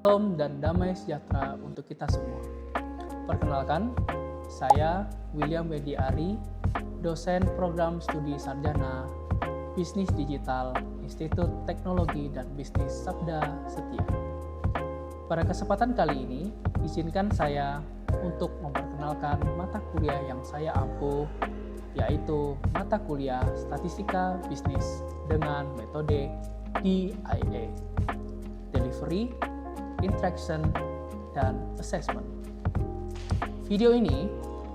Salam dan damai sejahtera untuk kita semua. Perkenalkan, saya William Wedi Ari, dosen program studi sarjana Bisnis Digital Institut Teknologi dan Bisnis Sabda Setia. Pada kesempatan kali ini, izinkan saya untuk memperkenalkan mata kuliah yang saya ampuh, yaitu mata kuliah Statistika Bisnis dengan metode DIA, Delivery, Interaction, dan Assessment. Video ini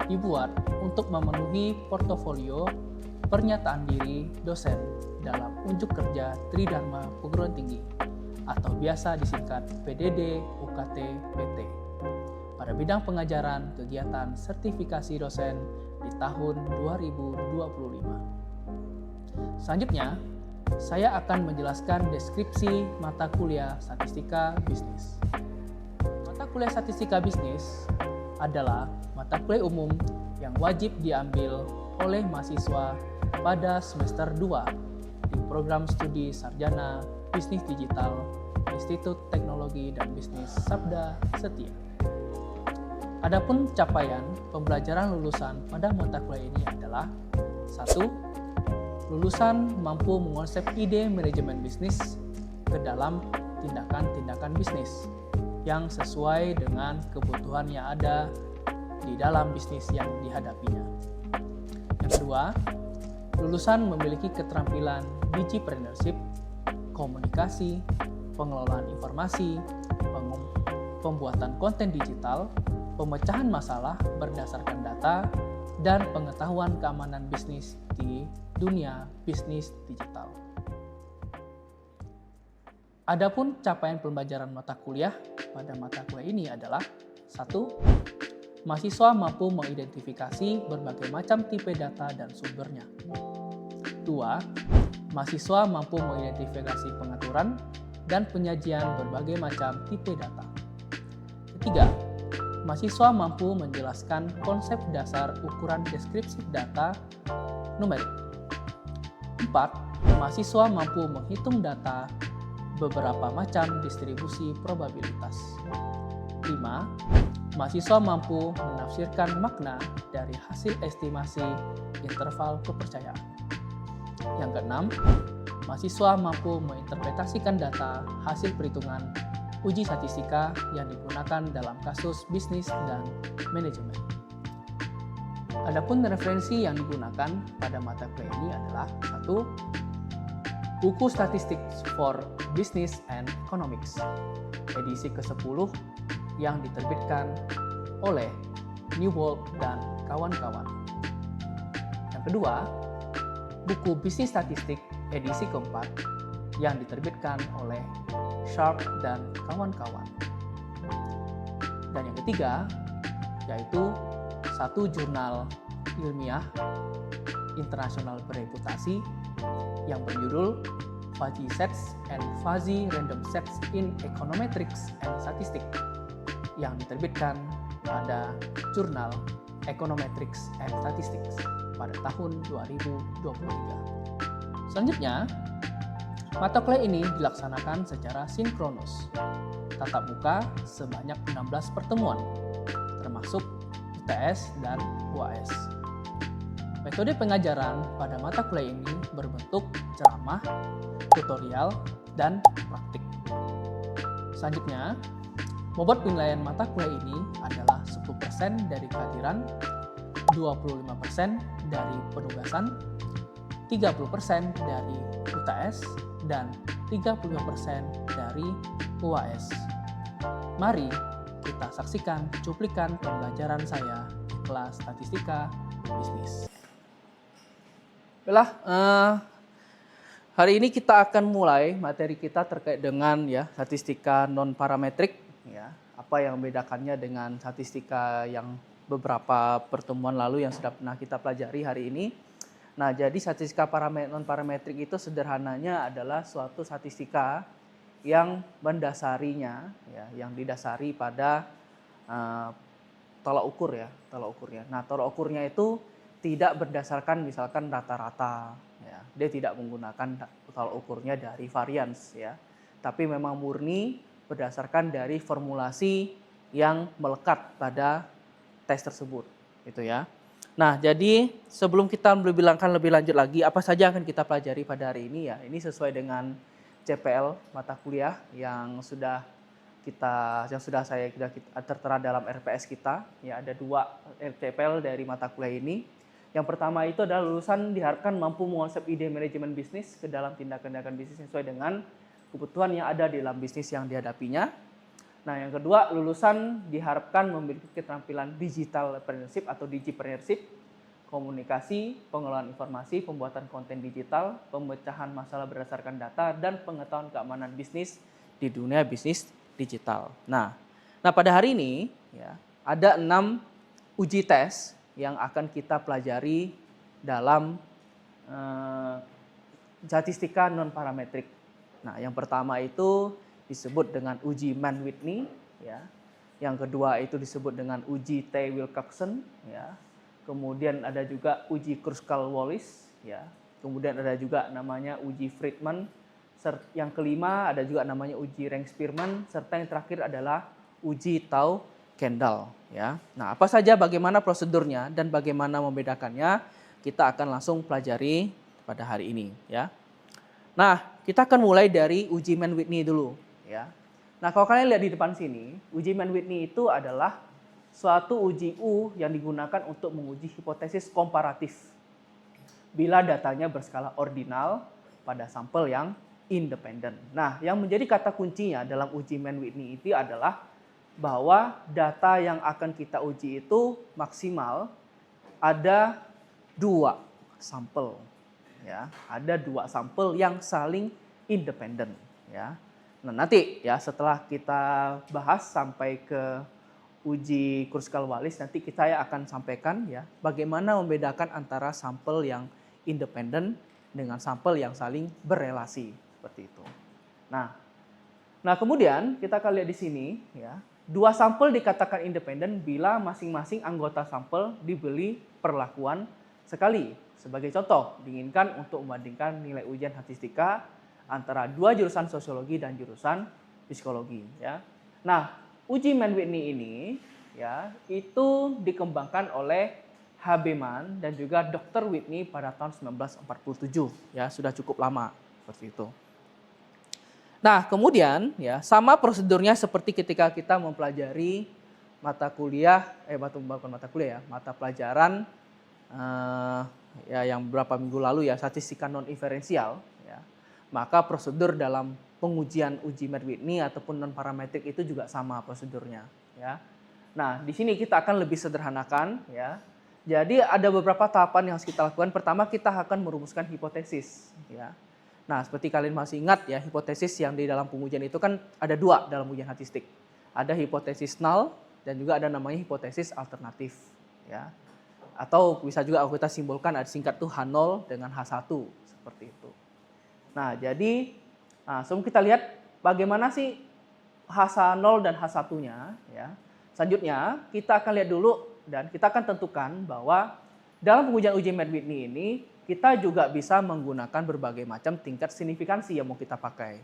dibuat untuk memenuhi portofolio pernyataan diri dosen dalam unjuk kerja Tridharma Perguruan Tinggi atau biasa disingkat PDD UKT PT pada bidang pengajaran kegiatan sertifikasi dosen di tahun 2025. Selanjutnya, saya akan menjelaskan deskripsi mata kuliah Statistika Bisnis. Mata kuliah Statistika Bisnis adalah mata kuliah umum yang wajib diambil oleh mahasiswa pada semester 2 di program studi sarjana Bisnis Digital Institut Teknologi dan Bisnis Sabda Setia. Adapun capaian pembelajaran lulusan pada mata kuliah ini adalah 1. Lulusan mampu mengonsep ide manajemen bisnis ke dalam tindakan-tindakan bisnis yang sesuai dengan kebutuhan yang ada di dalam bisnis yang dihadapinya. Yang kedua, lulusan memiliki keterampilan digipreneurship, komunikasi, pengelolaan informasi, pembuatan konten digital, pemecahan masalah berdasarkan data, dan pengetahuan keamanan bisnis di dunia bisnis digital. Adapun capaian pembelajaran mata kuliah pada mata kuliah ini adalah 1. Mahasiswa mampu mengidentifikasi berbagai macam tipe data dan sumbernya. 2. Mahasiswa mampu mengidentifikasi pengaturan dan penyajian berbagai macam tipe data. 3. Mahasiswa mampu menjelaskan konsep dasar ukuran deskripsi data numerik. 4. Mahasiswa mampu menghitung data beberapa macam distribusi probabilitas. 5. Mahasiswa mampu menafsirkan makna dari hasil estimasi interval kepercayaan. Yang keenam, mahasiswa mampu menginterpretasikan data hasil perhitungan uji statistika yang digunakan dalam kasus bisnis dan manajemen. Adapun referensi yang digunakan pada mata kuliah ini adalah 1. Buku Statistics for Business and Economics, edisi ke-10 yang diterbitkan oleh Newbold dan kawan-kawan. Yang kedua, buku Bisnis Statistik edisi ke-4 yang diterbitkan oleh Sharp dan kawan-kawan. Dan yang ketiga, yaitu satu jurnal ilmiah internasional bereputasi yang berjudul Fuzzy Sets and Fuzzy Random Sets in Econometrics and Statistics yang diterbitkan pada jurnal Econometrics and Statistics pada tahun 2023. Selanjutnya, mata kuliah ini dilaksanakan secara sinkronus, tatap muka sebanyak 16 pertemuan, termasuk UTS dan UAS. Metode pengajaran pada mata kuliah ini berbentuk ceramah, tutorial, dan praktik. Selanjutnya, bobot penilaian mata kuliah ini adalah 10% dari kehadiran, 25% dari penugasan, 30% dari UTS, dan 35% dari UAS. Mari kita saksikan cuplikan pembelajaran saya di kelas Statistika Bisnis. Baiklah, hari ini kita akan mulai materi kita terkait dengan statistika non parametrik, apa yang membedakannya dengan statistika yang beberapa pertemuan lalu yang sudah pernah kita pelajari hari ini. Nah, jadi statistika non parametrik itu sederhananya adalah suatu statistika yang mendasarinya, yang didasari pada tolak ukurnya. Nah, tolak ukurnya itu tidak berdasarkan misalkan rata-rata, dia tidak menggunakan tolak ukurnya dari varians, tapi memang murni berdasarkan dari formulasi yang melekat pada tes tersebut, gitu ya. Nah, jadi sebelum kita berbilangkan lebih lanjut lagi apa saja akan kita pelajari pada hari ini ya, ini sesuai dengan CPL mata kuliah yang sudah tertera dalam RPS kita. Ya, ada 2 CPL dari mata kuliah ini. Yang pertama itu adalah lulusan diharapkan mampu mengonsep ide manajemen bisnis ke dalam tindakan-tindakan bisnis sesuai dengan kebutuhan yang ada di dalam bisnis yang dihadapinya. Nah, yang kedua, lulusan diharapkan memiliki keterampilan digital entrepreneurship atau digipreneurship, komunikasi, pengelolaan informasi, pembuatan konten digital, pemecahan masalah berdasarkan data, dan pengetahuan keamanan bisnis di dunia bisnis digital. Nah pada hari ini ya, ada 6 uji tes yang akan kita pelajari dalam statistika non parametrik. Nah, yang pertama itu disebut dengan uji Mann-Whitney, ya. Yang kedua itu disebut dengan uji T-Wilcoxon, ya. Kemudian ada juga uji Kruskal-Wallis, ya. Kemudian ada juga namanya uji Friedman. Yang kelima ada juga namanya uji Rank-Spearman, serta yang terakhir adalah uji Tau-Kendall, ya. Nah, apa saja, bagaimana prosedurnya dan bagaimana membedakannya, kita akan langsung pelajari pada hari ini, ya. Nah, kita akan mulai dari uji Mann-Whitney dulu, ya. Nah, kalau kalian lihat di depan sini, uji Mann-Whitney itu adalah suatu uji yang digunakan untuk menguji hipotesis komparatif bila datanya berskala ordinal pada sampel yang independen. Nah, yang menjadi kata kuncinya dalam uji Mann-Whitney itu adalah bahwa data yang akan kita uji itu maksimal ada 2 sampel, ya, ada 2 sampel yang saling independen, ya. Nah, nanti ya setelah kita bahas sampai ke uji Kruskal-Wallis, nanti saya akan sampaikan ya bagaimana membedakan antara sampel yang independen dengan sampel yang saling berelasi seperti itu. Nah kemudian kita akan lihat di sini ya, 2 sampel dikatakan independen bila masing-masing anggota sampel diberi perlakuan sekali. Sebagai contoh, diinginkan untuk membandingkan nilai ujian statistika antara 2 jurusan sosiologi dan jurusan psikologi, ya. Nah, uji Mann-Whitney ini ya itu dikembangkan oleh H.B. Mann dan juga Dr. Whitney pada tahun 1947, ya, sudah cukup lama seperti itu. Nah, kemudian ya sama prosedurnya seperti ketika kita mempelajari mata pelajaran ya yang beberapa minggu lalu ya, statistika non inferensial, ya. Maka prosedur dalam pengujian uji Mann-Whitney ataupun non parametrik itu juga sama prosedurnya, ya. Nah, di sini kita akan lebih sederhanakan, ya. Jadi ada beberapa tahapan yang harus kita lakukan. Pertama, kita akan merumuskan hipotesis, ya. Nah, seperti kalian masih ingat ya, hipotesis yang di dalam pengujian itu kan ada 2 dalam ujian statistik. Ada hipotesis null dan juga ada namanya hipotesis alternatif, ya. Atau bisa juga kita simbolkan ada singkat tuh H0 dengan H1 seperti itu. Nah, jadi sebelum kita lihat bagaimana sih H0 dan H1-nya, ya. Selanjutnya kita akan lihat dulu dan kita akan tentukan bahwa dalam pengujian uji Mann-Whitney ini kita juga bisa menggunakan berbagai macam tingkat signifikansi yang mau kita pakai,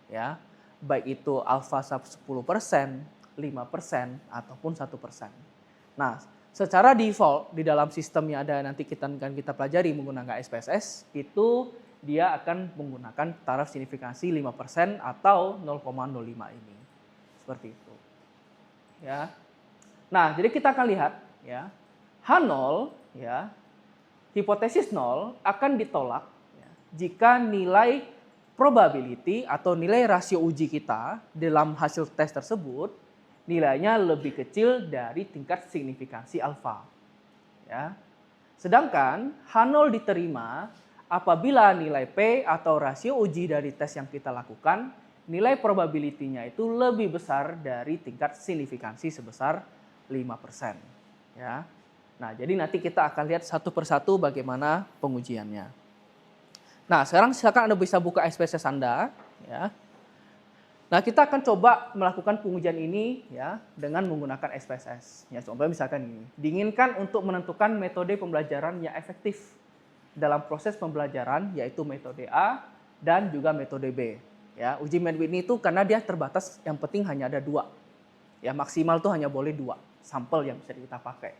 ya. Baik itu alfa 10%, 5% ataupun 1%. Nah, secara default di dalam sistem yang ada nanti kita pelajari menggunakan SPSS itu dia akan menggunakan taraf signifikansi 5% atau 0,05 ini. Seperti itu. Ya. Nah, jadi kita akan lihat ya. H0 ya. Hipotesis 0 akan ditolak ya, jika nilai probability atau nilai rasio uji kita dalam hasil tes tersebut nilainya lebih kecil dari tingkat signifikansi alfa. Ya. Sedangkan H0 diterima apabila nilai P atau rasio uji dari tes yang kita lakukan, nilai probability-nya itu lebih besar dari tingkat signifikansi sebesar 5%. Ya. Nah, jadi nanti kita akan lihat satu persatu bagaimana pengujiannya. Nah, sekarang silakan Anda bisa buka SPSS Anda. Ya. Nah, kita akan coba melakukan pengujian ini ya dengan menggunakan SPSS. Ya, contohnya misalkan ini. Diinginkan untuk menentukan metode pembelajaran yang efektif dalam proses pembelajaran, yaitu metode A dan juga metode B. Ya, uji Mann-Whitney itu karena dia terbatas, yang penting hanya ada 2. Ya, maksimal tuh hanya boleh 2 sampel yang bisa kita pakai.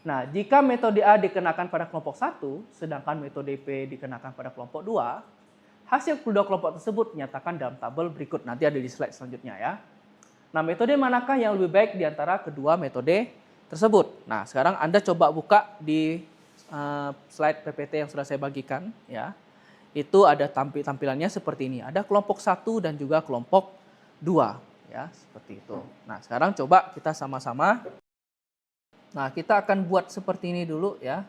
Nah, jika metode A dikenakan pada kelompok 1, sedangkan metode B dikenakan pada kelompok 2, hasil kedua kelompok tersebut dinyatakan dalam tabel berikut. Nanti ada di slide selanjutnya ya. Nah, metode manakah yang lebih baik di antara kedua metode tersebut? Nah, sekarang Anda coba buka di slide PPT yang sudah saya bagikan ya. Itu ada tampilannya seperti ini. Ada kelompok 1 dan juga kelompok 2 ya, seperti itu. Nah, sekarang coba kita sama-sama. Nah, kita akan buat seperti ini dulu ya.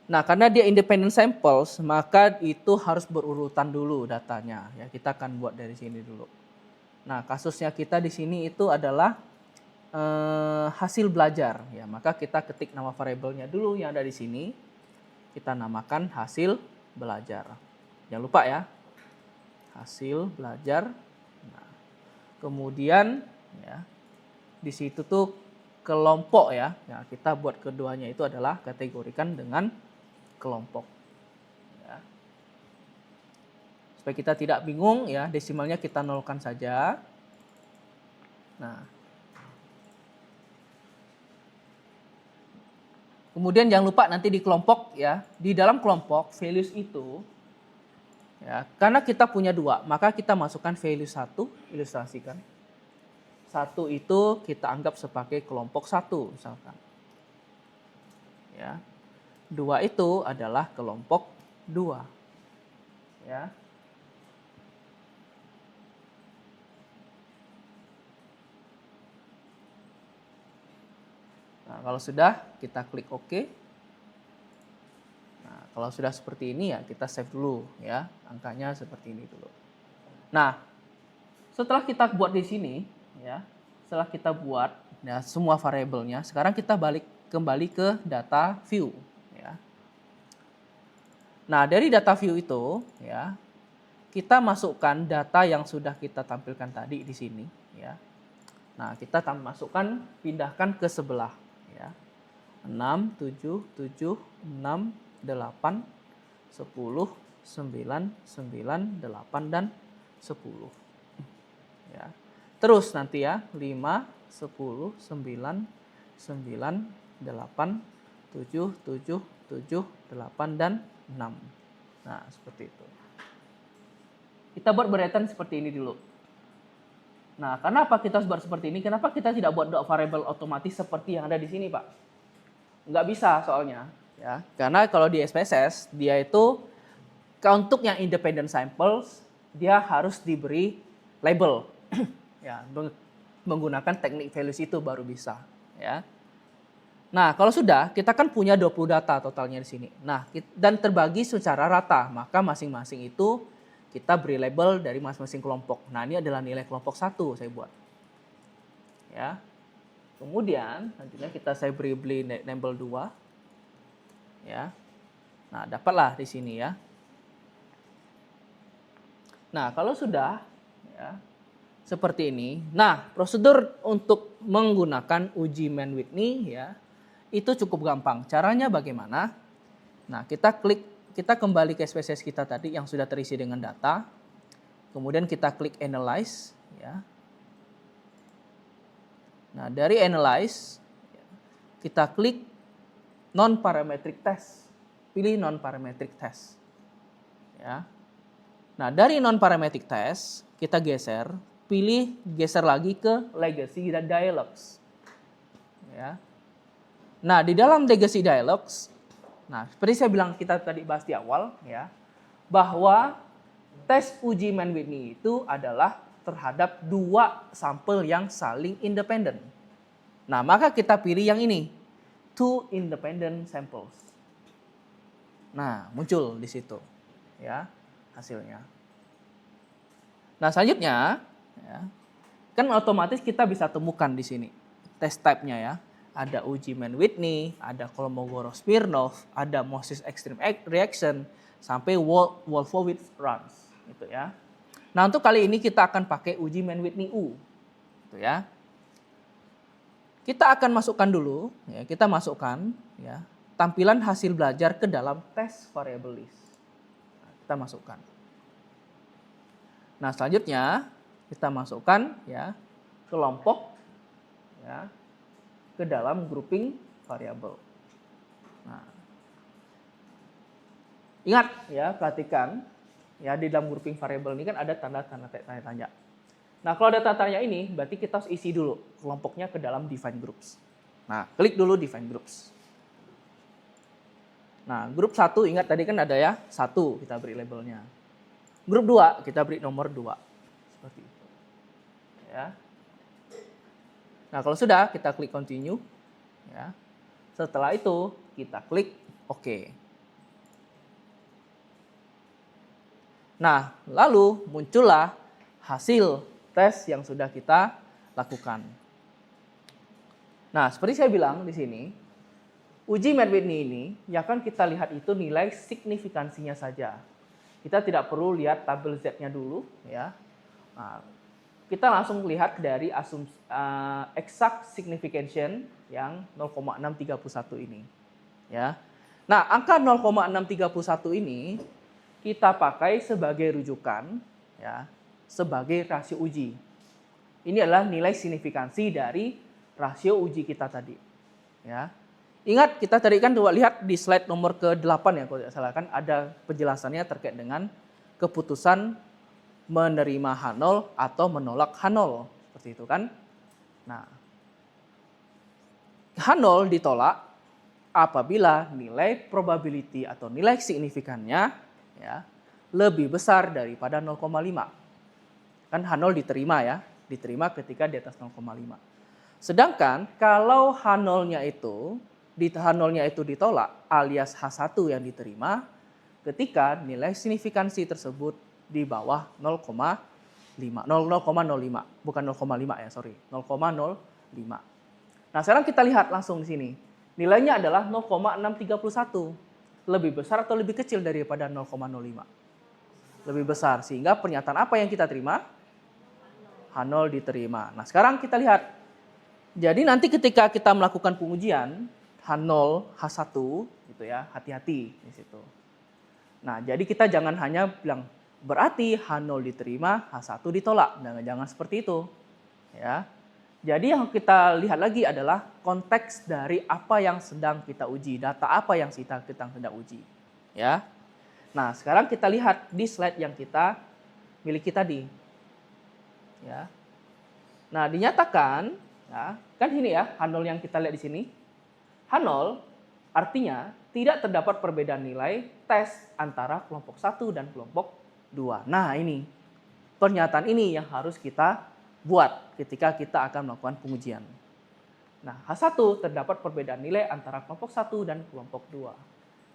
Nah, karena dia independent samples, maka itu harus berurutan dulu datanya ya. Kita akan buat dari sini dulu. Nah, kasusnya kita di sini itu adalah hasil belajar ya. Maka kita ketik nama variabelnya dulu yang ada di sini. Kita namakan hasil belajar. Jangan lupa ya, hasil belajar. Nah, kemudian ya, di situ tuh kelompok ya. Ya, kita buat keduanya itu adalah kategorikan dengan kelompok. Ya. Supaya kita tidak bingung ya, desimalnya kita nolkan saja. Nah, kemudian jangan lupa nanti di kelompok ya, di dalam kelompok values itu ya, karena kita punya 2, maka kita masukkan value 1, ilustrasikan. 1 itu kita anggap sebagai kelompok 1 misalkan. Ya. 2 itu adalah kelompok 2. Ya. Nah, kalau sudah, kita klik OK. Nah, kalau sudah seperti ini ya, kita save dulu ya, angkanya seperti ini dulu. Nah, setelah kita buat di sini ya, setelah kita buat ya, semua variabelnya, sekarang kita kembali ke data view ya. Nah, dari data view itu ya, kita masukkan data yang sudah kita tampilkan tadi di sini ya. Nah, kita masukkan, pindahkan ke sebelah ya. 6, 7, 7, 6, 8, 10, 9, 9, 8, dan 10. Ya. Terus nanti ya, 5, 10, 9, 9, 8, 7, 7, 7, 8, dan 6. Nah, seperti itu. Kita buat beretan seperti ini dulu. Nah, kenapa kita harus buat seperti ini? Kenapa kita tidak buat variabel otomatis seperti yang ada di sini, Pak? Nggak bisa soalnya. Ya. Karena kalau di SPSS, dia itu untuk yang independent samples, dia harus diberi label. Ya, menggunakan teknik values itu baru bisa. Ya. Nah, kalau sudah, kita kan punya 20 data totalnya di sini. Nah, dan terbagi secara rata, maka masing-masing itu kita beri label dari masing-masing kelompok. Nah, ini adalah nilai kelompok 1 saya buat. Ya. Kemudian nantinya saya beri label 2. Ya. Nah, dapatlah di sini ya. Nah, kalau sudah ya, seperti ini. Nah, prosedur untuk menggunakan uji Mann-Whitney ya, itu cukup gampang. Caranya bagaimana? Nah, kita kembali ke SPSS kita tadi yang sudah terisi dengan data. Kemudian kita klik Analyze. Ya. Nah, dari Analyze, kita klik Non-Parametric Test. Pilih Non-Parametric Test. Ya. Nah, dari Non-Parametric Test, kita geser lagi ke Legacy dan Dialogs. Ya. Nah, di dalam Legacy Dialogs, nah, seperti saya bilang kita tadi bahas di awal ya, bahwa tes uji Mann-Whitney itu adalah terhadap 2 sampel yang saling independen. Nah, maka kita pilih yang ini, 2 independent samples. Nah, muncul di situ ya hasilnya. Nah, selanjutnya ya, kan otomatis kita bisa temukan di sini test type-nya ya. Ada uji Mann-Whitney, ada Kolmogorov-Smirnov, ada Moses Extreme Reaction, sampai Wolfowitz runs gitu ya. Nah, untuk kali ini kita akan pakai uji Mann-Whitney U gitu ya. Kita akan masukkan dulu ya, kita masukkan ya tampilan hasil belajar ke dalam test variable list. Nah, kita masukkan. Nah, selanjutnya kita masukkan ya kelompok ya ke dalam grouping variabel. Nah, ingat ya, perhatikan ya di dalam grouping variabel ini kan ada tanda tanya. Nah, kalau ada tanda tanya ini berarti kita harus isi dulu kelompoknya ke dalam define groups. Nah, klik dulu define groups. Nah, grup 1 ingat tadi kan ada ya, 1 kita beri labelnya. Grup 2 kita beri nomor 2. Seperti itu. Ya. Nah, kalau sudah kita klik continue ya. Setelah itu kita klik OK. Nah, lalu muncullah hasil tes yang sudah kita lakukan. Nah, seperti saya bilang di sini, uji Matt-Whitney ini yang akan kita lihat itu nilai signifikansinya saja. Kita tidak perlu lihat tabel Z-nya dulu ya. Nah, kita langsung lihat dari asumsi exact signification yang 0,631 ini ya. Nah, angka 0,631 ini kita pakai sebagai rujukan ya, sebagai rasio uji. Ini adalah nilai signifikansi dari rasio uji kita tadi ya. Ingat kita tadi kan coba lihat di slide nomor ke-8 ya kalau tidak salah kan ada penjelasannya terkait dengan keputusan menerima H0 atau menolak H0 seperti itu kan. Nah, H0 ditolak apabila nilai probability atau nilai signifikannya ya lebih besar daripada 0,5. Kan H0 diterima ya, diterima ketika di atas 0,5. Sedangkan kalau H0-nya itu ditolak alias H1 yang diterima ketika nilai signifikansi tersebut di bawah 0,05. Bukan 0,5 ya, sorry. 0,05. Nah, sekarang kita lihat langsung di sini. Nilainya adalah 0,631. Lebih besar atau lebih kecil daripada 0,05? Lebih besar. Sehingga pernyataan apa yang kita terima? H0 diterima. Nah, sekarang kita lihat. Jadi nanti ketika kita melakukan pengujian H0, H1 gitu ya, hati-hati di situ. Nah, jadi kita jangan hanya bilang berarti H0 diterima, H1 ditolak. Jangan seperti itu. Ya. Jadi yang kita lihat lagi adalah konteks dari apa yang sedang kita uji, data apa yang kita sedang uji. Ya. Nah, sekarang kita lihat di slide yang kita miliki tadi. Ya. Nah, dinyatakan ya, kan ini ya H0 yang kita lihat di sini. H0 artinya tidak terdapat perbedaan nilai tes antara kelompok 1 dan kelompok 2. Nah, ini pernyataan ini yang harus kita buat ketika kita akan melakukan pengujian. Nah, H1 terdapat perbedaan nilai antara kelompok 1 dan kelompok 2.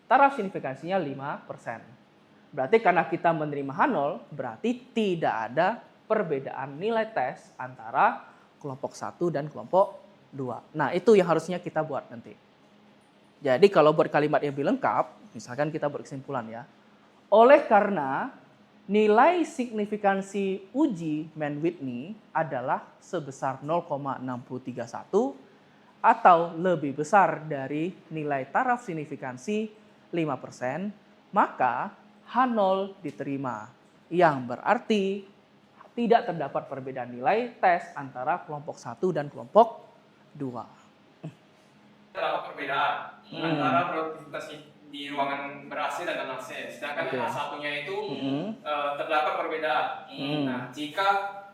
Taraf signifikansinya 5%. Berarti karena kita menerima H0, berarti tidak ada perbedaan nilai tes antara kelompok 1 dan kelompok 2. Nah, itu yang harusnya kita buat nanti. Jadi kalau buat kalimat yang lebih lengkap, misalkan kita berkesimpulan ya. Oleh karena nilai signifikansi uji Mann-Whitney adalah sebesar 0,631 atau lebih besar dari nilai taraf signifikansi 5%, maka H0 diterima. Yang berarti tidak terdapat perbedaan nilai tes antara kelompok 1 dan kelompok 2. Terdapat perbedaan antara produktivitas di ruangan ber-AC dan non-AC. Sedangkan H1-nya itu terdapat perbedaan. Nah, jika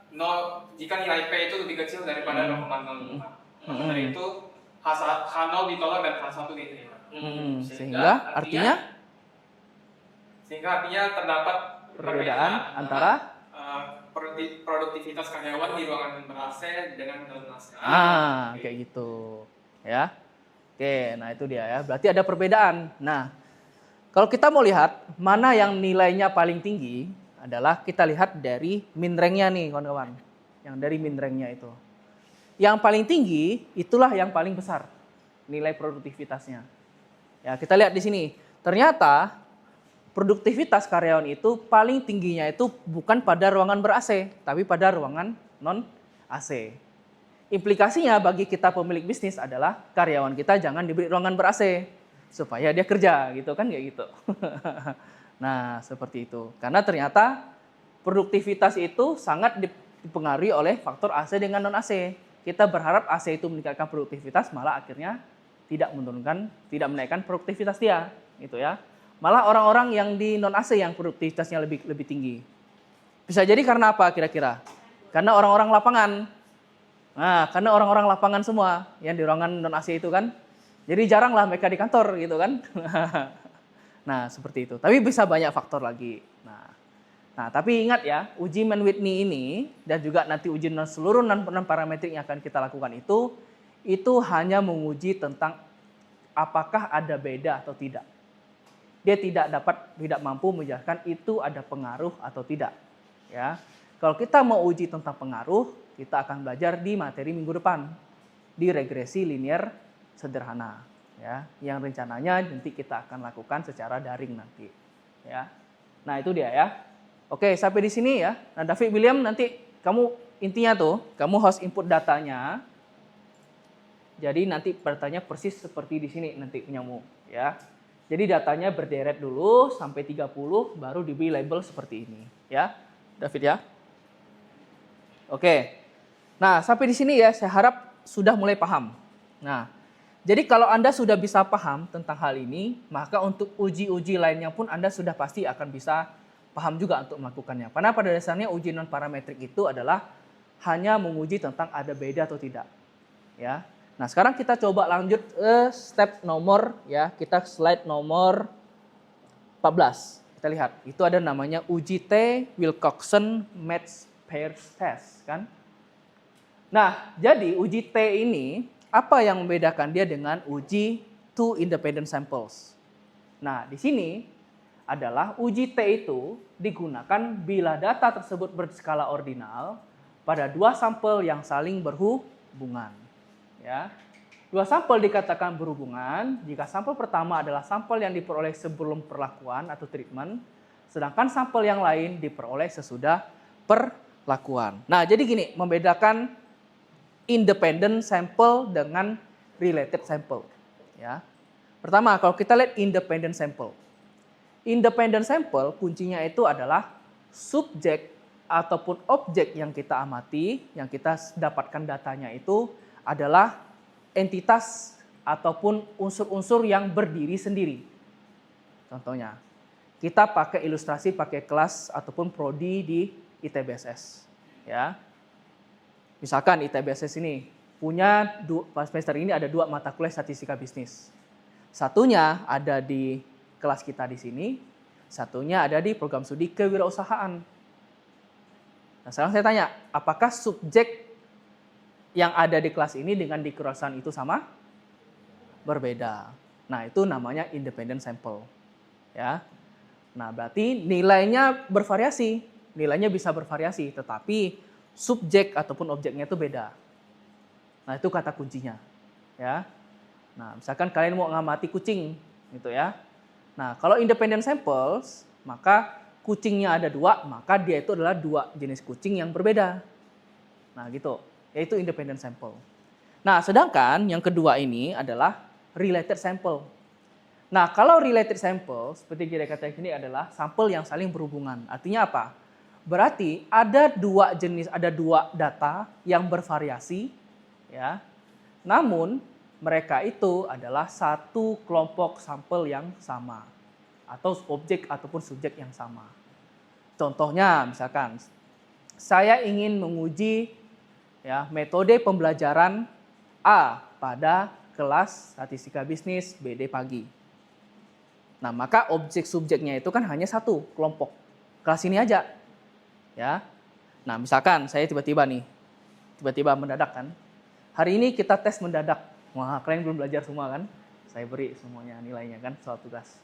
nilai P itu lebih kecil daripada 0,05, maka dari itu H0 ditolak dan H1 diterima. Sehingga artinya terdapat perbedaan antara produktivitas karyawan di ruangan ber-AC dengan non-AC. Kayak gitu. Ya. Oke, nah itu dia ya. Berarti ada perbedaan. Nah, kalau kita mau lihat mana yang nilainya paling tinggi adalah kita lihat dari min rank-nya nih, kawan-kawan. Yang dari min rank-nya itu. Yang paling tinggi itulah yang paling besar nilai produktivitasnya. Ya, kita lihat di sini. Ternyata produktivitas karyawan itu paling tingginya itu bukan pada ruangan ber-AC, tapi pada ruangan non-AC. Implikasinya bagi kita pemilik bisnis adalah karyawan kita jangan diberi ruangan ber-AC supaya dia kerja gitu kan, kayak gitu. Nah, seperti itu. Karena ternyata produktivitas itu sangat dipengaruhi oleh faktor AC dengan non AC. Kita berharap AC itu meningkatkan produktivitas, malah akhirnya tidak menaikkan produktivitas dia, gitu ya. Malah orang-orang yang di non AC yang produktivitasnya lebih tinggi. Bisa jadi karena apa kira-kira? Karena orang-orang lapangan. Nah, karena orang-orang lapangan semua yang di ruangan non AC itu kan. Jadi jaranglah mereka di kantor gitu kan. Nah, seperti itu. Tapi bisa banyak faktor lagi. Nah, tapi ingat ya, uji Mann-Whitney ini dan juga nanti uji seluruh non parametrik yang akan kita lakukan itu hanya menguji tentang apakah ada beda atau tidak. Dia tidak mampu menjelaskan itu ada pengaruh atau tidak. Ya, kalau kita mau uji tentang pengaruh, kita akan belajar di materi minggu depan di regresi linear sederhana. Ya, yang rencananya nanti kita akan lakukan secara daring nanti. Ya, nah itu dia ya. Oke, sampai di sini ya. Nah, David William nanti kamu intinya kamu harus input datanya. Jadi nanti datanya persis seperti di sini nanti punyamu ya. Jadi datanya berderet dulu sampai 30 baru diberi label seperti ini ya. David ya. Oke. Nah, sampai di sini ya saya harap sudah mulai paham. Nah, jadi kalau Anda sudah bisa paham tentang hal ini, maka untuk uji-uji lainnya pun Anda sudah pasti akan bisa paham juga untuk melakukannya. Karena pada dasarnya uji non parametrik itu adalah hanya menguji tentang ada beda atau tidak. Ya. Nah, sekarang kita coba lanjut ke step nomor ya, kita slide nomor 14. Kita lihat, itu ada namanya uji T Wilcoxon Matched Pairs Test kan. Nah, jadi uji T ini apa yang membedakan dia dengan uji two independent samples? Nah, di sini adalah uji T itu digunakan bila data tersebut berskala ordinal pada dua sampel yang saling berhubungan. Ya. Dua sampel dikatakan berhubungan jika sampel pertama adalah sampel yang diperoleh sebelum perlakuan atau treatment, sedangkan sampel yang lain diperoleh sesudah perlakuan. Nah, jadi gini, membedakan independent sample dengan related sample. Ya. Pertama, kalau kita lihat independent sample. Independent sample kuncinya itu adalah subjek ataupun objek yang kita amati, yang kita dapatkan datanya itu adalah entitas ataupun unsur-unsur yang berdiri sendiri. Contohnya, kita pakai ilustrasi pakai kelas ataupun prodi di ITBSS. Ya. Misalkan ITBSS ini punya semester ini ada 2 mata kuliah statistika bisnis. Satunya ada di kelas kita di sini, satunya ada di program studi kewirausahaan. Nah, sekarang saya tanya, apakah subjek yang ada di kelas ini dengan di kewirausahaan itu sama? Berbeda. Nah, itu namanya independent sample. Ya. Nah, berarti nilainya bervariasi. Nilainya bisa bervariasi, tetapi subjek ataupun objeknya itu beda. Nah, itu kata kuncinya. Ya. Nah, misalkan kalian mau ngamati kucing, gitu ya. Nah, kalau independent samples, maka kucingnya ada 2, maka dia itu adalah 2 jenis kucing yang berbeda. Nah, gitu. Yaitu independent sample. Nah, sedangkan yang kedua ini adalah related sample. Nah, kalau related sample, seperti kita katakan ini adalah sampel yang saling berhubungan. Artinya apa? Berarti ada 2 jenis, ada 2 data yang bervariasi, ya. Namun mereka itu adalah satu kelompok sampel yang sama atau objek ataupun subjek yang sama. Contohnya misalkan saya ingin menguji ya metode pembelajaran A pada kelas statistika bisnis BD pagi. Nah, maka objek subjeknya itu kan hanya satu kelompok. Kelas ini aja. Ya. Nah, misalkan saya tiba-tiba mendadak kan. Hari ini kita tes mendadak. Wah, kalian belum belajar semua kan? Saya beri semuanya nilainya kan soal tugas.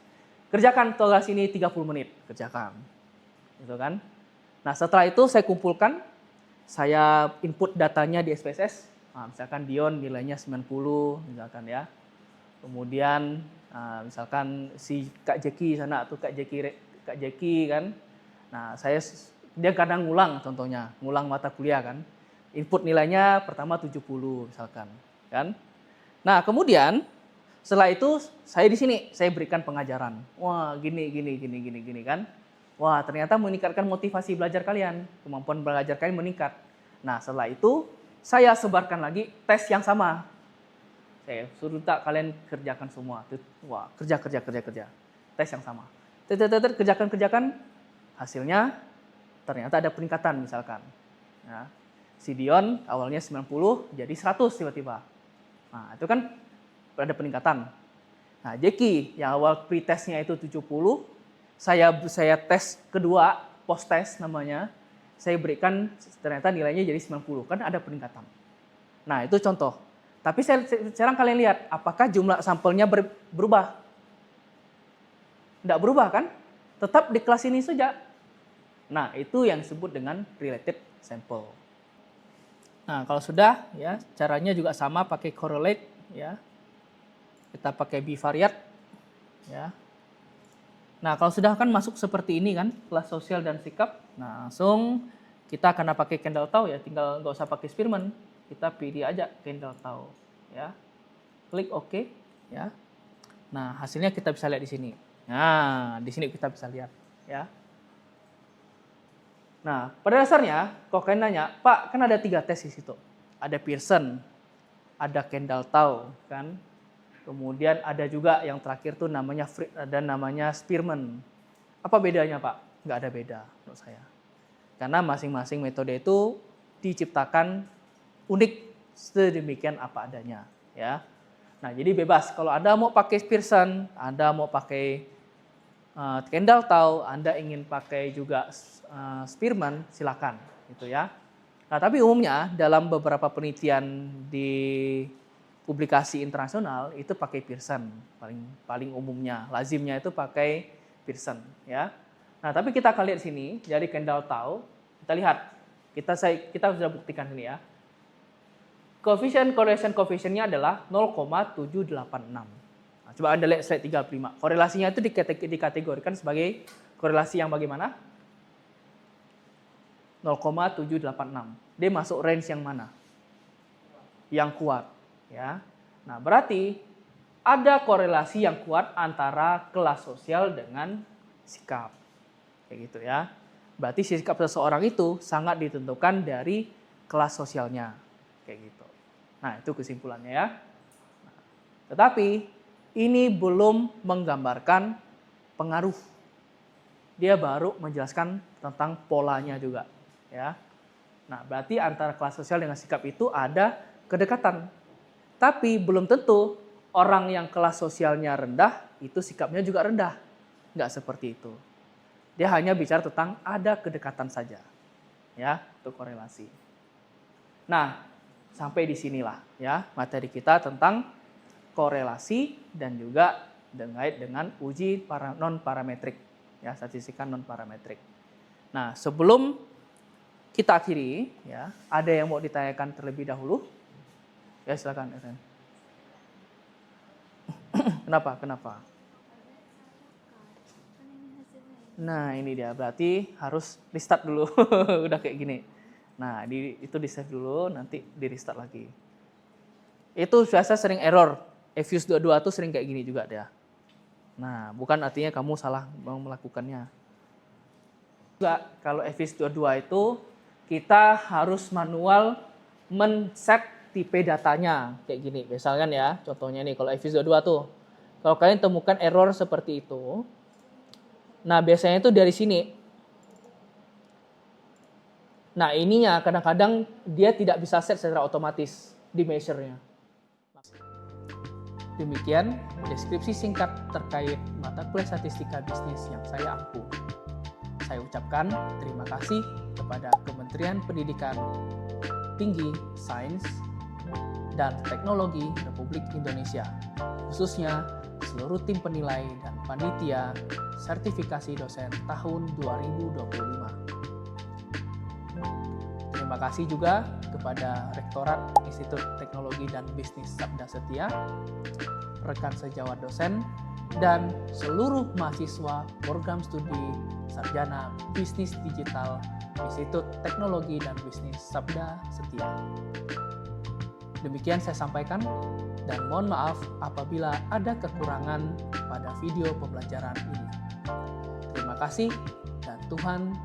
Kerjakan tugas ini 30 menit, kerjakan. Gitu kan? Nah, setelah itu saya kumpulkan, saya input datanya di SPSS. Nah, misalkan Dion nilainya 90 misalkan ya. Kemudian misalkan si Kak Jeki sana atau Kak Jeki kan. Nah, dia kadang ngulang contohnya, ngulang mata kuliah kan. Input nilainya pertama 70 misalkan, kan? Nah, kemudian setelah itu saya di sini saya berikan pengajaran. Wah, gini kan. Wah, ternyata meningkatkan motivasi belajar kalian, kemampuan belajar kalian meningkat. Nah, setelah itu saya sebarkan lagi tes yang sama. Saya suruh kalian kerjakan semua. Wah, kerja. Tes yang sama. Kerjakan. Hasilnya ternyata ada peningkatan misalkan. Ya. Si Dion awalnya 90 jadi 100 tiba-tiba. Nah, itu kan ada peningkatan. Nah, Jeki yang awal pre-testnya itu 70, saya tes kedua, post-test namanya, saya berikan ternyata nilainya jadi 90, kan ada peningkatan. Nah, itu contoh. Tapi sekarang kalian lihat, apakah jumlah sampelnya berubah? Tidak berubah kan? Tetap di kelas ini saja. Nah, itu yang disebut dengan related sample. Nah, kalau sudah, ya caranya juga sama, pakai correlate, ya. Kita pakai bivariate, ya. Nah, kalau sudah kan masuk seperti ini kan, kelas sosial dan sikap. Nah, langsung kita karena pakai Kendall-Tau ya, tinggal nggak usah pakai Spearman. Kita pilih aja Kendall-Tau, ya. Klik OK, ya. Nah, hasilnya kita bisa lihat di sini. Nah, di sini kita bisa lihat, ya. Nah, pada dasarnya, kalau kalian nanya, Pak, kan ada 3 tes di situ. Ada Pearson, ada Kendall-Tau, kan. Kemudian ada juga yang terakhir tuh namanya Spearman. Apa bedanya, Pak? Nggak ada beda menurut saya. Karena masing-masing metode itu diciptakan unik sedemikian apa adanya, ya. Nah, jadi bebas. Kalau Anda mau pakai Pearson, Anda mau pakai Kendall-Tau, Anda ingin pakai juga Spearman, silakan, gitu ya. Nah, tapi umumnya dalam beberapa penelitian di publikasi internasional itu pakai Pearson, paling umumnya, lazimnya itu pakai Pearson, ya. Nah, tapi kita akan lihat sini dari Kendall-Tau, kita lihat, kita sudah buktikan ini ya. Correlation coefficient-nya adalah 0,786. Nah, coba Anda lihat slide 35. Korelasinya itu dikategorikan sebagai korelasi yang bagaimana? 0,786. Dia masuk range yang mana? Yang kuat, ya. Nah, berarti ada korelasi yang kuat antara kelas sosial dengan sikap. Kayak gitu ya. Berarti sikap seseorang itu sangat ditentukan dari kelas sosialnya. Kayak gitu. Nah, itu kesimpulannya ya. Tetapi ini belum menggambarkan pengaruh. Dia baru menjelaskan tentang polanya juga, ya. Nah, berarti antara kelas sosial dengan sikap itu ada kedekatan. Tapi belum tentu orang yang kelas sosialnya rendah itu sikapnya juga rendah. Nggak seperti itu. Dia hanya bicara tentang ada kedekatan saja, ya, untuk korelasi. Nah, sampai di sinilah ya materi kita tentang korelasi dan juga dengan uji non parametrik, ya, statistika non parametrik. Nah, sebelum kita akhiri, ya, ada yang mau ditanyakan terlebih dahulu? Ya, silakan, Eren. Kenapa? Nah, ini dia, berarti harus restart dulu. Udah kayak gini. Nah, itu di-save dulu, nanti di-restart lagi. Itu biasa sering error. Efuse 22 tuh sering kayak gini juga dia. Nah, bukan artinya kamu salah melakukannya. Juga kalau Efuse 22 itu kita harus manual men-set tipe datanya kayak gini. Misalkan ya, contohnya nih kalau Efuse 22 tuh. Kalau kalian temukan error seperti itu, nah biasanya itu dari sini. Nah, ininya kadang-kadang dia tidak bisa set secara otomatis di measure-nya. Demikian deskripsi singkat terkait mata kuliah statistika bisnis yang saya ampu. Saya ucapkan terima kasih kepada Kementerian Pendidikan Tinggi, Sains, dan Teknologi Republik Indonesia, khususnya seluruh tim penilai dan panitia sertifikasi dosen tahun 2025. Terima kasih juga kepada Rektorat Institut Teknologi dan Bisnis Sabda Setia, rekan sejawat dosen, dan seluruh mahasiswa program studi Sarjana Bisnis Digital Institut Teknologi dan Bisnis Sabda Setia. Demikian saya sampaikan, dan mohon maaf apabila ada kekurangan pada video pembelajaran ini. Terima kasih dan Tuhan